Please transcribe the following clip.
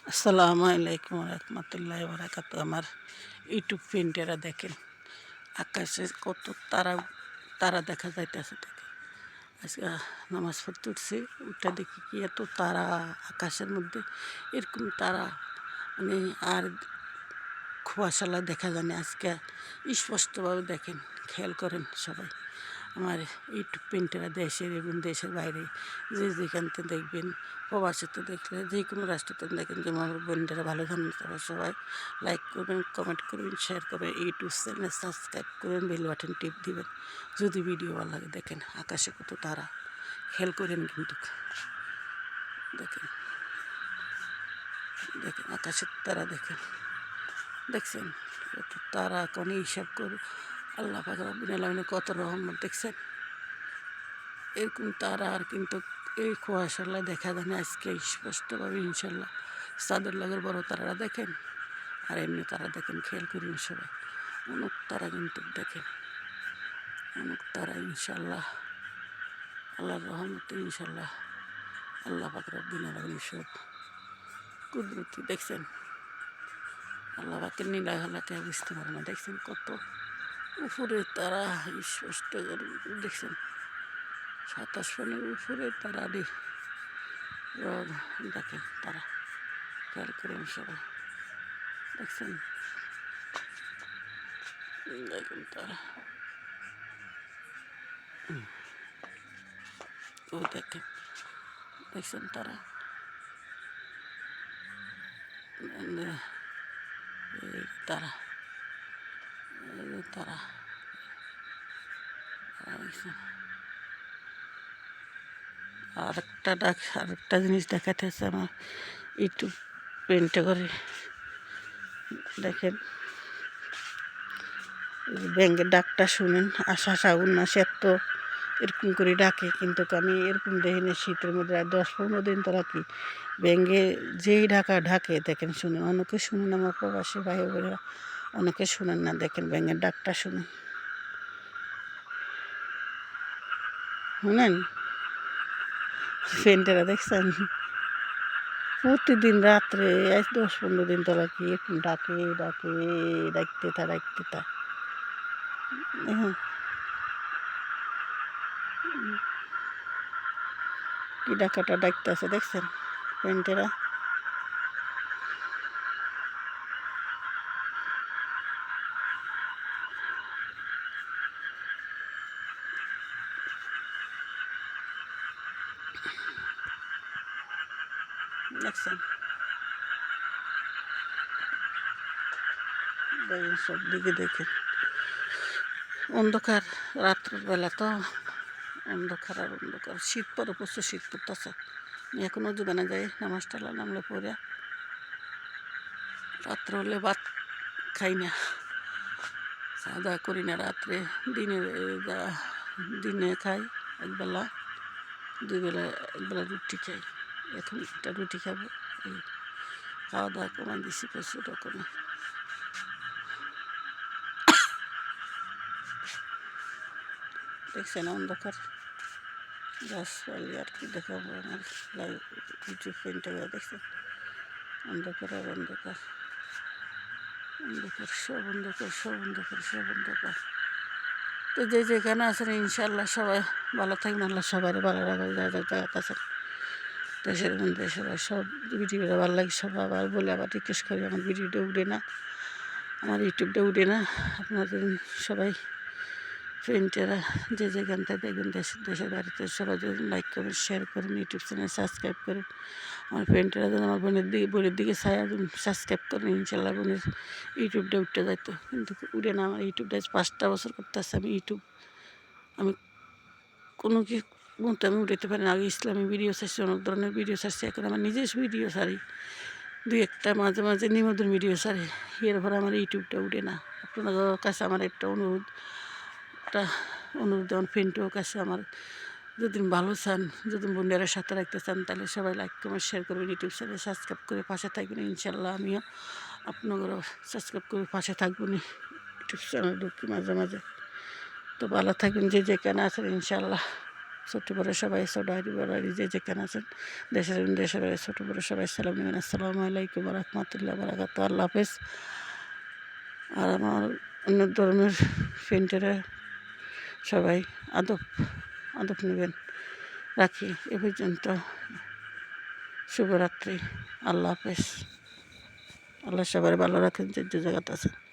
আসসালামু আলাইকুম রহমতুল্লাহ বারাকাত। আমার ইউটিউব ফ্রেন্ডেরা দেখেন, আকাশে কত তারা তারা দেখা যাইতেছে। দেখেন, আজকে নামাজ পড়তে উঠছি, উঠে দেখি কি এত তারা আকাশের মধ্যে, এরকম তারা মানে আর কুয়াশালা দেখা জানে আজকে স্পষ্টভাবে দেখেন, খেয়াল করেন সবাই। আমার ইউটিউব পেন্টাররা দেশের এবং দেশের বাইরে যে যেখান থেকে দেখবেন, প্রবাসীতে দেখলে যে কোনো রাষ্ট্রতে দেখেন, যেমন আমার বোনেরা ভালো থাকবেন, তারা সবাই লাইক করবেন, কমেন্ট করবেন, শেয়ার করবেন, ইউটিউব চ্যানেল সাবস্ক্রাইব করবেন, বেল বাটন টিপ দিবেন যদি ভিডিও ভালো লাগে। দেখেন আকাশে কত তারা, খেয়াল করেন কিন্তু। দেখেন দেখেন আকাশের তারা দেখেন, দেখছেন কত তারা, কোন হিসাব করে আল্লাহ পাক রব্বুল আলামিনের কত রহমত দেখছেন। এরকম তারা আর কিন্তু এই কুয়াশালা দেখা যায় না আজকে স্পষ্টভাবে ইনশাল্লাহ। চাঁদের লগের বড় তারারা দেখেন, আর এমনি তারা দেখেন, খেয়াল করেন সবাই। অনেক তারা কিন্তু দেখেন, অনেক তারা ইনশাল্লাহ, আল্লাহর রহমতে ইনশাল্লাহ। আল্লাহ পাক রব্বুল আলামিন সব কুদরতি দেখছেন। আল্লাহ পাকের নীলা হলাকে বুঝতে পারে না। দেখছেন কত উপরে তারা স্পষ্ট দেখছেন, 27 ফোনের উপরে তারা দেখেন তারা, খেয়াল করেন সবাই। দেখছেন দেখেন তারা, ও দেখেন, দেখছেন তারা, তারা তারা দেখছেন। আরেকটা জিনিস দেখাতেছে আমার ইউটিউব পেন্টে করে। দেখেন ব্যাঙ্গের ডাকটা শুনেন, আশা শ্রাবণ মাসে এত এরকম করে ডাকে, কিন্তু আমি এরকম দেখিনি শীতের মধ্যে। 10-15 দিন তোরা কি ব্যাঙ্গে যেই ঢাকে দেখেন, শুনেন। অনেকে শুনেন, আমার প্রবাসী ভাই বোনেরা অনেকে শুনেন না। দেখেন ব্যাঙ্গের ডাকটা শুনেন, শুনেন ফ্রেন্ডেরা দেখছেন। প্রতিদিন রাত্রে 10-15 দিন তোরা কি এরকম ডাকতে তা কি ডাকাটা ডাকতেছে দেখছেন ফ্রেন্ডেরা। দেখছেন দেখেন, সব দিকে দেখেন অন্ধকার। রাত্রের বেলা তো অন্ধকার আর অন্ধকার। শীত পরে প্রচুর শীত পড়তেছে। আমি এখনো দোকানে যাই, নামাজ টালা নামলে পরে রাত্রে হলে ভাত খাই না, খাওয়া দাওয়া করি না রাত্রে। দিনে খাই একবেলা, দুইবেলা, একবেলা রুটি খাই। এখন একটা রুটি খাবো। এই খাওয়া দাওয়া কমাই দিছি প্রচুর রকমের। দেখছেন অন্ধকার গাছপালি, আর কি দেখাবো আমার ইউটিউব ফ্রেন্ডটা দেখছেন। অন্ধকার আর অন্ধকার, অন্ধকার, সব অন্ধকার, সব অন্ধকার, সব অন্ধকার। তো যে যেখানে আছেন ইনশাল্লাহ সবাই ভালো থাকবেন, আল্লাহ সবাই ভালো রাখবেন। যা যা জায়গা আছেন দেশের মধ্যে সবাই, সব ভিডিওটা ভালো লাগে। সব আবার বলে আবার রিকোয়েস্ট করি, আমার ভিডিওটা উঠে না, আমার ইউটিউবটা উঠে না। আপনাদের সবাই ফ্রেন্ডেরা যে যেখান থেকে দেখবেন, দেশের বাড়িতে সবাই যদি লাইক করেন, শেয়ার করেন, ইউটিউব চ্যানেল সাবস্ক্রাইব করেন। আমার ফ্রেন্ডেরা যেন আমার বোনের দিকে ছায়া সাবস্ক্রাইব করেন, ইনশাল্লাহ বোনের ইউটিউবটা উঠতে যাইতো, কিন্তু উঠে না। আমার ইউটিউবটা 5টা বছর করতে আসছে আমি ইউটিউব, আমি কোনো কি মতো আমি উঠাতে পারি না। আগে ইসলামী ভিডিও ছাড়ছি, অনেক ধরনের ভিডিও ছাড়ছি, এখন আমার নিজস্ব ভিডিও ছাড়ি, দুই একটা মাঝে মাঝে নিবেদন ভিডিও ছাড়ি। এরপর আমার ইউটিউবটা উঠে না। আপনাদের কাছে আমার একটা অনুরোধ, আমার ফ্রেন্ডের কাছে আমার, যদি ভালো চান, যদি বোনেরা সাথে রাখতে চান, তাহলে সবাই লাইক কমেন্ট শেয়ার করবেন, ইউটিউব চ্যানেল সাবস্ক্রাইব করে পাশে থাকবেন। ইনশাল্লাহ আমিও আপনাদেরও সাবস্ক্রাইব করে পাশে থাকবেন, ইউটিউব চ্যানেল ঢুকি মাঝে মাঝে। তো ভালো থাকবেন যে যেখানে আছেন ইনশাল্লাহ। ছোট বড় সবাই ছোটারি বড়ারি যে যেখানে আছেন দেশের দেশের বাইরে ছোট বড় সবাই সালাম নেবেন। আসসালামু আলাইকুম রহমতুল্লাহ বারাকাতু। আল্লাহ হাফেজ। আর আমার অন্য ধর্মের ফ্রেন্ডেরা সবাই আদব আদব নেবেন। রাখি এ পর্যন্ত। শুভরাত্রি। আল্লাহ হাফেজ। আল্লাহ সবার ভালো রাখেন যে যে জায়গাতে আছেন।